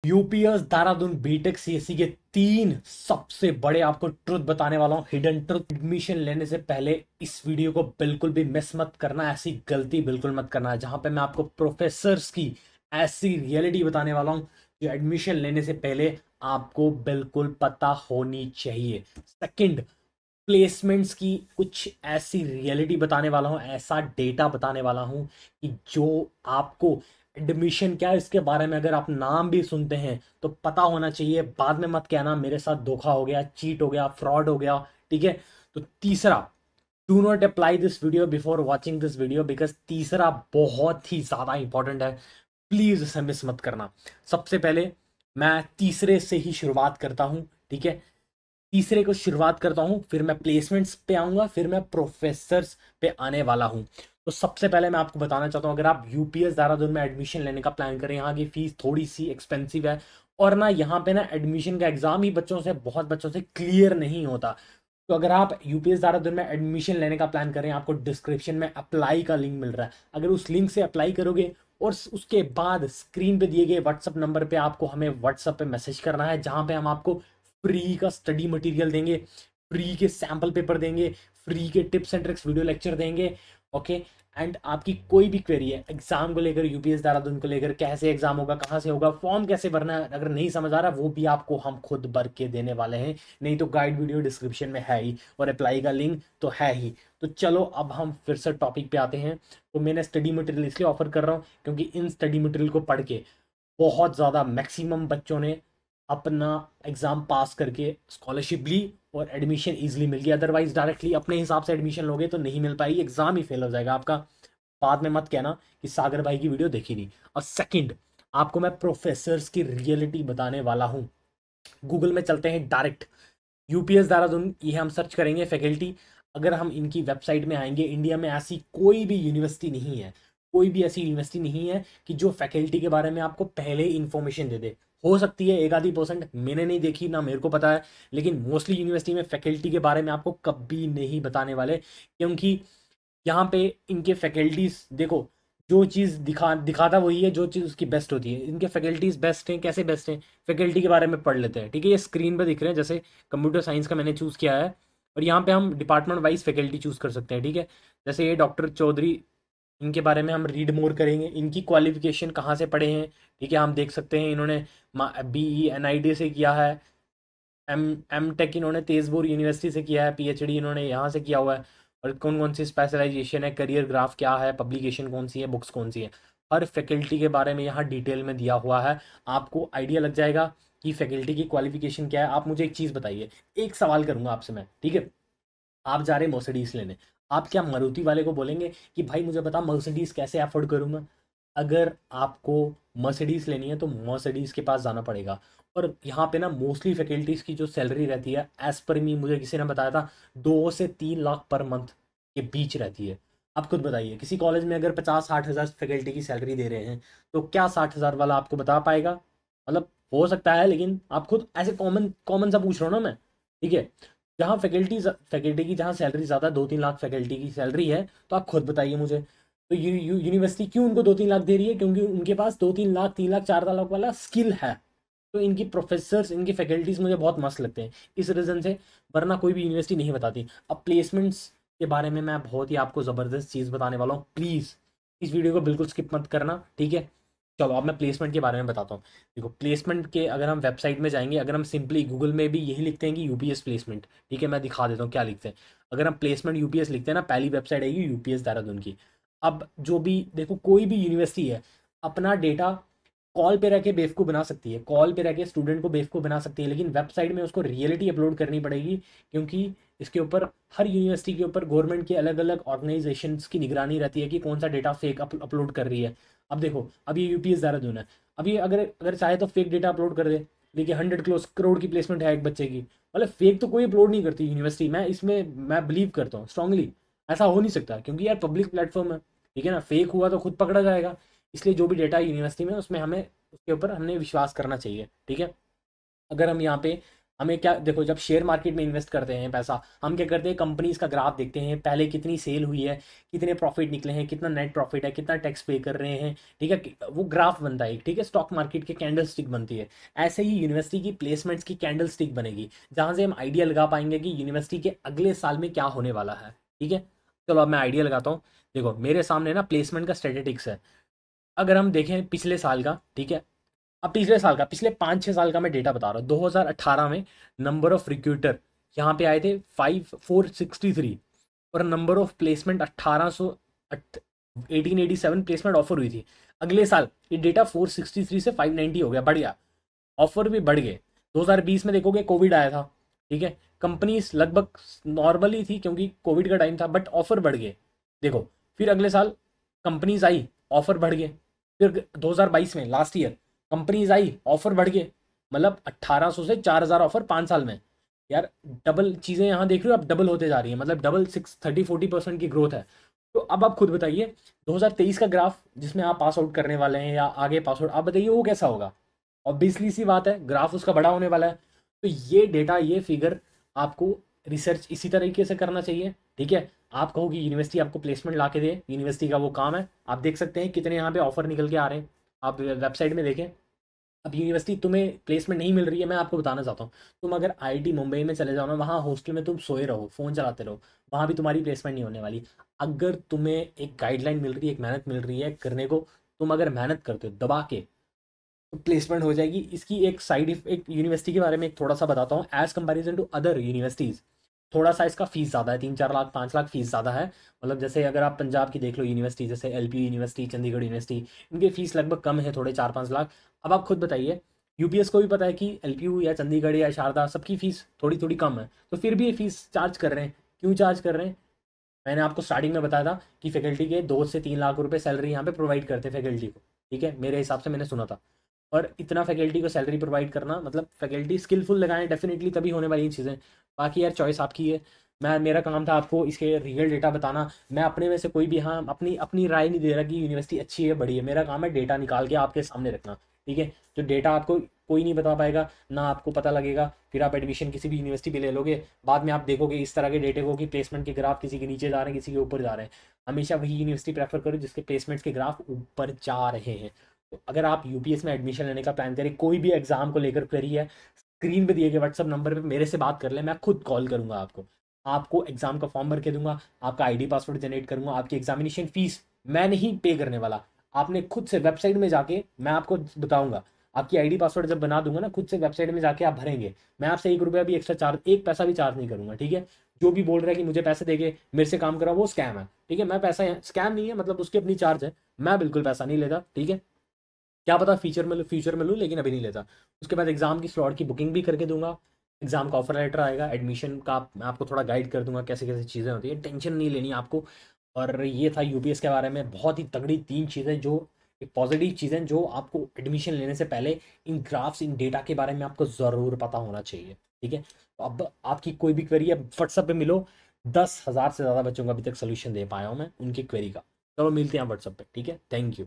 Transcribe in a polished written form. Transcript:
UPS Dehradun BTech CSC के 3 सबसे बड़े आपको ट्रुथ बताने वाला हूं, हिडन ट्रुथ। एडमिशन लेने से पहले इस वीडियो को बिल्कुल भी मिस मत करना, ऐसी गलती बिल्कुल मत करना है जहां पे मैं आपको प्रोफेसर्स की ऐसी रियलिटी बताने वाला हूं जो एडमिशन लेने से पहले आपको बिल्कुल पता होनी चाहिए। सेकंड, प्लेसमेंट्स की कुछ ऐसी रियलिटी बताने वाला हूँ, ऐसा डेटा बताने वाला हूँ कि जो आपको एडमिशन क्या है इसके बारे में अगर आप नाम भी सुनते हैं तो पता होना चाहिए। बाद में मत कहना मेरे साथ धोखा हो गया, चीट हो गया, फ्रॉड हो गया। ठीक है। तो तीसरा, do not apply this video before watching this video, because तीसरा बहुत ही ज्यादा इंपॉर्टेंट है। प्लीज इसे मिस मत करना। सबसे पहले मैं तीसरे से ही शुरुआत करता हूं। ठीक है। तीसरे को शुरुआत करता हूं, फिर मैं प्लेसमेंट्स पे आऊंगा, फिर मैं प्रोफेसर्स पे आने वाला हूं। तो सबसे पहले मैं आपको बताना चाहता हूं, अगर आप यूपीएस देहरादून में एडमिशन लेने का प्लान करें, यहाँ की फीस थोड़ी सी एक्सपेंसिव है और ना यहाँ पे ना एडमिशन का एग्जाम ही बहुत बच्चों से क्लियर नहीं होता। तो अगर आप यूपीएस देहरादून में एडमिशन लेने का प्लान करें, आपको डिस्क्रिप्शन में अप्लाई का लिंक मिल रहा है। अगर उस लिंक से अप्लाई करोगे और उसके बाद स्क्रीन पे दिए गए व्हाट्सअप नंबर पे आपको हमें व्हाट्सअप पे मैसेज करना है, जहां पे हम आपको फ्री का स्टडी मटेरियल देंगे, फ्री के सैंपल पेपर देंगे, फ्री के tips and tricks video lecture देंगे। ओके। एंड आपकी कोई भी क्वेरी है एग्जाम को लेकर, यूपीएस देहरादून को लेकर, कैसे एग्जाम होगा, कहाँ से होगा, फॉर्म कैसे भरना है, अगर नहीं समझ आ रहा वो भी आपको हम खुद भर के देने वाले हैं। नहीं तो गाइड वीडियो डिस्क्रिप्शन में है ही और अप्लाई का लिंक तो है ही। तो चलो अब हम फिर से टॉपिक पे आते हैं। तो मैंने स्टडी मटेरियल इसलिए ऑफर कर रहा हूँ क्योंकि इन स्टडी मटेरियल को पढ़ के बहुत ज़्यादा मैक्सिमम बच्चों ने अपना एग्ज़ाम पास करके स्कॉलरशिप ली और एडमिशन इजीली मिल गया। अदरवाइज डायरेक्टली अपने हिसाब से एडमिशन लोगे तो नहीं मिल पाएगी, एग्ज़ाम ही फेल हो जाएगा आपका। बाद में मत कहना कि सागर भाई की वीडियो देखी नहीं। और सेकंड, आपको मैं प्रोफेसर्स की रियलिटी बताने वाला हूँ। गूगल में चलते हैं डायरेक्ट, यूपीएस देहरादून ये हम सर्च करेंगे फैकल्टी। अगर हम इनकी वेबसाइट में आएंगे, इंडिया में ऐसी कोई भी यूनिवर्सिटी नहीं है, कोई भी ऐसी यूनिवर्सिटी नहीं है कि जो फैकल्टी के बारे में आपको पहले इंफॉर्मेशन दे दे। हो सकती है एक आधी परसेंट, मैंने नहीं देखी ना मेरे को पता है, लेकिन मोस्टली यूनिवर्सिटी में फैकल्टी के बारे में आपको कभी नहीं बताने वाले, क्योंकि यहाँ पे इनके फैकल्टीज देखो, जो चीज़ दिखाता वही है, जो चीज़ उसकी बेस्ट होती है। इनके फैकल्टीज बेस्ट हैं, कैसे बेस्ट हैं फैकल्टी के बारे में पढ़ लेते हैं। ठीक है। ये स्क्रीन पे दिख रहे हैं, जैसे कंप्यूटर साइंस का मैंने चूज़ किया है और यहाँ पे हम डिपार्टमेंट वाइज फैकल्टी चूज़ कर सकते हैं। ठीक है। जैसे ये डॉक्टर चौधरी, इनके बारे में हम रीड मोर करेंगे, इनकी क्वालिफिकेशन कहाँ से पढ़े हैं। ठीक है। हम देख सकते हैं इन्होंने BE NID से किया है, एम टेक इन्होंने तेजपुर यूनिवर्सिटी से किया है, PhD इन्होंने यहाँ से किया हुआ है। और कौन कौन सी स्पेशलाइजेशन है, करियर ग्राफ क्या है, पब्लिकेशन कौन सी है, बुक्स कौन सी है, हर फैकल्टी के बारे में यहाँ डिटेल में दिया हुआ है। आपको आइडिया लग जाएगा कि फैकल्टी की क्वालिफिकेशन क्या है। आप मुझे एक चीज़ बताइए, एक सवाल करूंगा आपसे मैं। ठीक है। आप जा रहे मर्सिडीज लेने, आप क्या मारुति वाले को बोलेंगे कि भाई मुझे बता मर्सिडीज कैसे अफोर्ड करूंगा? अगर आपको मर्सिडीज लेनी है तो मर्सिडीज के पास जाना पड़ेगा। और यहाँ पे ना मोस्टली फैकल्टीज की जो सैलरी रहती है, एज पर मी, मुझे किसी ने बताया था 2 से 3 लाख पर मंथ के बीच रहती है। आप खुद बताइए, किसी कॉलेज में अगर 50-60 हज़ार फैकल्टी की सैलरी दे रहे हैं तो क्या 60 हज़ार वाला आपको बता पाएगा? मतलब हो सकता है, लेकिन आप खुद ऐसे कॉमन कॉमन सा पूछ रहा हूँ ना मैं। ठीक है। जहाँ फैकल्टी की जहाँ सैलरी ज़्यादा, 2-3 लाख फैकल्टी की सैलरी है, तो आप खुद बताइए मुझे। तो यूनिवर्सिटी क्यों उनको 2-3 लाख दे रही है? क्योंकि उनके पास 2-3 लाख, 3 लाख, 4 लाख वाला स्किल है। तो इनकी प्रोफेसर्स, इनकी फैकल्टीज मुझे बहुत मस्त लगते हैं इस रीज़न से, वरना कोई भी यूनिवर्सिटी नहीं बताती। अब प्लेसमेंट्स के बारे में मैं बहुत ही आपको ज़बरदस्त चीज़ बताने वाला हूँ, प्लीज़ इस वीडियो को बिल्कुल स्किप मत करना। ठीक है। चलो अब मैं प्लेसमेंट के बारे में बताता हूँ। देखो, प्लेसमेंट के अगर हम वेबसाइट में जाएंगे, अगर हम सिंपली गूगल में भी यही लिखते हैं कि यूपीएस प्लेसमेंट, ठीक है, मैं दिखा देता हूँ क्या लिखते हैं। अगर हम प्लेसमेंट यूपीएस लिखते हैं ना, पहली वेबसाइट आएगी यूपीएस देहरादून की। अब जो भी देखो, कोई भी यूनिवर्सिटी है अपना डेटा कॉल पे रह के बेवकूफ़ बना सकती है, कॉल पे रह के स्टूडेंट को बेवकूफ़ बना सकती है, लेकिन वेबसाइट में उसको रियलिटी अपलोड करनी पड़ेगी, क्योंकि इसके ऊपर हर यूनिवर्सिटी के ऊपर गवर्नमेंट के अलग अलग ऑर्गेनाइजेशंस की निगरानी रहती है कि कौन सा डेटा फेक अपलोड कर रही है। अब देखो, अब ये यूपीएस देहरादून है, अब ये अगर अगर चाहे तो फेक डेटा अपलोड कर दे। देखिए 100 करोड़ की प्लेसमेंट है एक बच्चे की, मतलब फेक तो कोई अपलोड नहीं करती यूनिवर्सिटी। मैं बिलीव करता हूँ स्ट्रांगली, ऐसा हो नहीं सकता, क्योंकि यार पब्लिक प्लेटफॉर्म है। ठीक है ना, फेक हुआ तो खुद पकड़ा जाएगा। इसलिए जो भी डेटा यूनिवर्सिटी में, उसमें हमें उसके ऊपर हमने विश्वास करना चाहिए। ठीक है। अगर हम यहाँ पे हमें क्या देखो, जब शेयर मार्केट में इन्वेस्ट करते हैं पैसा, हम क्या करते हैं, कंपनीज का ग्राफ देखते हैं, पहले कितनी सेल हुई है, कितने प्रॉफिट निकले हैं, कितना नेट प्रॉफिट है, कितना टैक्स पे कर रहे हैं, ठीक है, वो ग्राफ बनता है, ठीक है, स्टॉक मार्केट की कैंडल स्टिक बनती है। ऐसे ही यूनिवर्सिटी की प्लेसमेंट्स की कैंडल स्टिक बनेगी, जहां से हम आइडिया लगा पाएंगे कि यूनिवर्सिटी के अगले साल में क्या होने वाला है, ठीक है। चलो अब मैं आइडिया लगाता हूँ। देखो मेरे सामने ना प्लेसमेंट का स्टेटिस्टिक्स है। अगर हम देखें पिछले साल का, ठीक है, अब पिछले साल का, पिछले 5-6 साल का मैं डेटा बता रहा हूँ। 2018 में नंबर ऑफ रिक्रूटर यहाँ पे आए थे 5463, और number of placement 1887 placement offer हुई थी। अगले साल ये डेटा 463 से 590 हो गया, बढ़ गया, ऑफर भी बढ़ गए। 2020 में देखोगे कोविड आया था, ठीक है, कंपनीज लगभग नॉर्मल ही थी क्योंकि कोविड का टाइम था, बट ऑफर बढ़ गए। देखो फिर अगले साल कंपनीज आई, ऑफर बढ़ गए। फिर 2022 में लास्ट ईयर कंपनीज आई, ऑफर बढ़ गए। मतलब 1800 से 4000 ऑफर 5 साल में। यार डबल चीज़ें यहाँ देख रहे हो, अब डबल होते जा रही है, मतलब डबल 6 30 40% की ग्रोथ है। तो अब आप खुद बताइए 2023 का ग्राफ जिसमें आप पास आउट करने वाले हैं या आगे पास आउट, आप बताइए वो कैसा होगा। ऑब्वियसली सी बात है, ग्राफ उसका बड़ा होने वाला है। तो ये डेटा, ये फिगर आपको रिसर्च इसी तरीके से करना चाहिए, ठीक है। आप कहो कि यूनिवर्सिटी आपको प्लेसमेंट ला के दे, यूनिवर्सिटी का वो काम है। आप देख सकते हैं कितने यहाँ पे ऑफर निकल के आ रहे हैं, आप वेबसाइट में देखें। अब यूनिवर्सिटी तुम्हें प्लेसमेंट नहीं मिल रही है, मैं आपको बताना चाहता हूँ, तुम अगर आईआईटी मुंबई में चले जाओ ना, वहाँ हॉस्टल में तुम सोए रहो, फ़ोन चलाते रहो, वहाँ भी तुम्हारी प्लेसमेंट नहीं होने वाली। अगर तुम्हें एक गाइडलाइन मिल रही है, एक मेहनत मिल रही है करने को, तुम अगर मेहनत करते हो दबा के, तो प्लेसमेंट हो जाएगी। इसकी एक साइड, एक यूनिवर्सिटी के बारे में एक थोड़ा सा बताता हूँ। As comparison to other universities, थोड़ा सा इसका फीस ज़्यादा है, 3-4 लाख 5 लाख फीस ज़्यादा है। मतलब जैसे अगर आप पंजाब की देख लो यूनिवर्सिटी, जैसे एलपीयू यूनिवर्सिटी, चंडीगढ़ यूनिवर्सिटी, इनकी फीस लगभग कम है थोड़े, 4-5 लाख। अब आप खुद बताइए, यूपीएस को भी पता है कि एलपीयू या चंडीगढ़ या शारदा सबकी फीस थोड़ी थोड़ी कम है, तो फिर भी ये फीस चार्ज कर रहे हैं। क्यों चार्ज कर रहे हैं? मैंने आपको स्टार्टिंग में बताया था कि फैकल्टी के 2 से 3 लाख रुपए सैलरी यहाँ पे प्रोवाइड करते हैं फैकल्टी को, ठीक है, मेरे हिसाब से मैंने सुना था। और इतना फैकल्टी को सैलरी प्रोवाइड करना, मतलब फैकल्टी स्किलफुल लगाएं, डेफिनेटली तभी होने वाली चीज़ें। बाकी यार चॉइस आपकी है। मैं, मेरा काम था आपको इसके रियल डेटा बताना। मैं अपने में से कोई भी, हाँ, अपनी अपनी राय नहीं दे रहा कि यूनिवर्सिटी अच्छी है बड़ी है। मेरा काम है डेटा निकाल के आपके सामने रखना, ठीक है। जो डेटा आपको कोई नहीं बता पाएगा, ना आपको पता लगेगा। फिर आप एडमिशन किसी भी यूनिवर्सिटी में ले लोगे, बाद में आप देखोगे इस तरह के डेटे को कि प्लेसमेंट के ग्राफ किसी के नीचे जा रहे हैं, किसी के ऊपर जा रहे हैं। हमेशा वही यूनिवर्सिटी प्रेफर करो जिसके प्लेसमेंट्स के ग्राफ ऊपर जा रहे हैं। तो अगर आप यूपीएस में एडमिशन लेने का प्लान करें, कोई भी एग्जाम को लेकर क्वेरी है, स्क्रीन पे दिए गए व्हाट्सअप नंबर पे मेरे से बात कर ले, मैं खुद कॉल करूंगा आपको। आपको एग्जाम का फॉर्म भर के दूंगा, आपका आईडी पासवर्ड जनरेट करूंगा, आपकी एग्जामिनेशन फीस मैं नहीं पे करने वाला। आपने खुद से वेबसाइट में जाके, मैं आपको बताऊंगा, आपकी आईडी पासवर्ड जब बना दूंगा ना, खुद से वेबसाइट में जाके आप भरेंगे। मैं आपसे 1 रुपया भी एक्स्ट्रा चार्ज, एक पैसा भी चार्ज नहीं करूंगा, ठीक है। जो भी बोल रहा है कि मुझे पैसे देके मेरे से काम करा, वो स्कैम है, ठीक है। मैं पैसा, स्कैम नहीं है, मतलब उसकी अपनी चार्ज है, मैं बिल्कुल पैसा नहीं लेता, ठीक है। क्या पता फ्यूचर में लूँ, लेकिन अभी नहीं लेता। उसके बाद एग्जाम की स्लॉट की बुकिंग भी करके दूंगा। एग्जाम का ऑफर लेटर आएगा, एडमिशन का मैं आपको थोड़ा गाइड कर दूंगा कैसे कैसे चीज़ें होती है, टेंशन नहीं लेनी आपको। और ये था यूपीएस के बारे में, बहुत ही तगड़ी 3 चीज़ें जो एक पॉजिटिव चीज़ें जो आपको एडमिशन लेने से पहले इन ग्राफ्स, इन डेटा के बारे में आपको ज़रूर पता होना चाहिए, ठीक है। तो अब आपकी कोई भी क्वेरी है, व्हाट्सअप पे मिलो। 10,000 से ज़्यादा बच्चों का अभी तक सोल्यूशन दे पाया हूँ मैं उनकी क्वेरी का। चलो मिलते हैं व्हाट्सअप पे, ठीक है। Thank you.